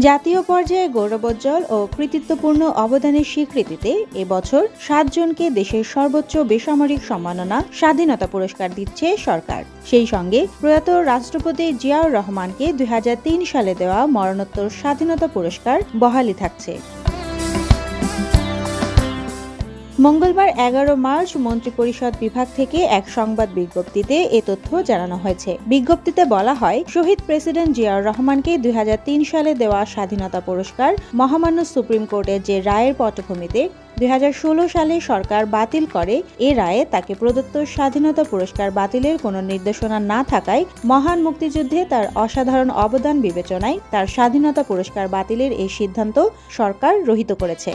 জাতীয় পর্যায়ে গৌরবোজ্জ্বল ও কৃতিত্বপূর্ণ অবদানের স্বীকৃতিতে এবছর ৭ জনকে দেশের সর্বোচ্চ বেসামরিক সম্মাননা স্বাধীনতা পুরস্কার দিচ্ছে সরকার। সেই সঙ্গে প্রয়াত রাষ্ট্রপতি জিয়াউর রহমানকে ২০০৩ সালে দেওয়া মরণোত্তর স্বাধীনতা পুরস্কার বহালি থাকছে। মঙ্গলবার ১১ মার্চ মন্ত্রিপরিষদ বিভাগ থেকে এক সংবাদ বিজ্ঞপ্তিতে এ তথ্য জানানো হয়েছে। বিজ্ঞপ্তিতে বলা হয়, শহীদ প্রেসিডেন্ট জিয়াউর রহমানকে ২০০৩ সালে দেওয়া স্বাধীনতা পুরস্কার মহামান্য সুপ্রিম কোর্টের যে রায়ের পটভূমিতে ২০১৬ সালে সরকার বাতিল করে, এ রায়ে তাকে প্রদত্ত স্বাধীনতা পুরস্কার বাতিলের কোনো নির্দেশনা না থাকায় মহান মুক্তিযুদ্ধে তার অসাধারণ অবদান বিবেচনায় তার স্বাধীনতা পুরস্কার বাতিলের এই সিদ্ধান্ত সরকার রহিত করেছে।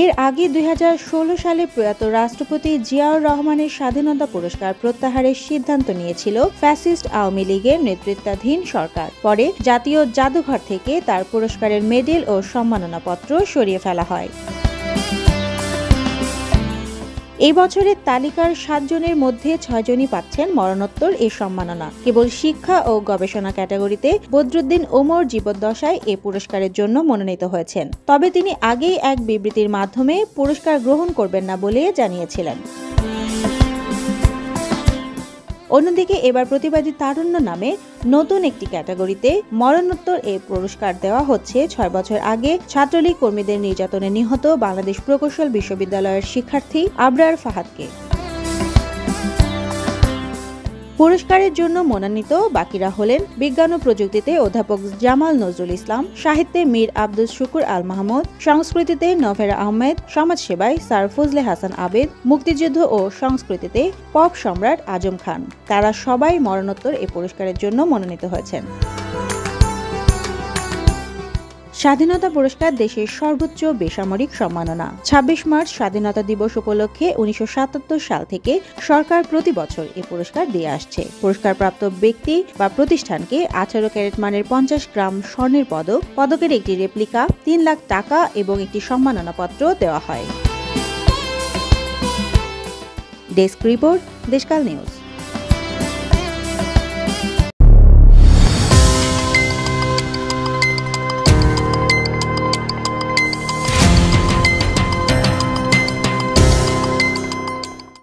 এর আগে ২০১৬ সালে প্রয়াত রাষ্ট্রপতি জিয়াউর রহমানের স্বাধীনতা পুরস্কার প্রত্যাহারের সিদ্ধান্ত নিয়েছিল ফ্যাসিস্ট আওয়ামী লীগের নেতৃত্বাধীন সরকার। পরে জাতীয় জাদুঘর থেকে তার পুরস্কারের মেডেল ও সম্মাননাপত্র সরিয়ে ফেলা হয়। এই বছরের তালিকার ৭ জনের মধ্যে ৬ জনই পাচ্ছেন মরণোত্তর এ সম্মাননা। কেবল শিক্ষা ও গবেষণা ক্যাটাগরিতে বদরুদ্দিন ওমর জীবদ্দশায় এ পুরস্কারের জন্য মনোনীত হয়েছেন। তবে তিনি আগেই এক বিবৃতির মাধ্যমে পুরস্কার গ্রহণ করবেন না বলে জানিয়েছিলেন। অন্যদিকে এবার প্রতিবাদী তারুণ্য নামে নতুন একটি ক্যাটাগরিতে মরণোত্তর এ পুরস্কার দেওয়া হচ্ছে ৬ বছর আগে ছাত্রলীগ কর্মীদের নির্যাতনে নিহত বাংলাদেশ প্রকৌশল বিশ্ববিদ্যালয়ের শিক্ষার্থী আবরার ফাহাদকে। পুরস্কারের জন্য মনোনীত বাকিরা হলেন বিজ্ঞান ও প্রযুক্তিতে অধ্যাপক জামাল নজরুল ইসলাম, সাহিত্যে মীর আব্দুল শুকুর আল মাহমুদ, সংস্কৃতিতে নভেরা আহমেদ, সমাজসেবায় স্যার ফজলে হাসান আবেদ, মুক্তিযুদ্ধ ও সংস্কৃতিতে পপ সম্রাট আজম খান। তারা সবাই মরণোত্তর এ পুরস্কারের জন্য মনোনীত হয়েছেন। স্বাধীনতা পুরস্কার দেশের সর্বোচ্চ বেসামরিক সম্মাননা। ২৬ মার্চ স্বাধীনতা দিবস উপলক্ষে ১৯৭৭ সাল থেকে সরকার প্রতি বছর এ পুরস্কার দিয়ে আসছে। পুরস্কারপ্রাপ্ত ব্যক্তি বা প্রতিষ্ঠানকে ১৮ ক্যারেট মানের ৫০ গ্রাম স্বর্ণের পদক, পদকের একটি রেপ্লিকা, ৩ লাখ টাকা এবং একটি সম্মাননাপত্র দেওয়া হয়। Desk report, Deshkal news.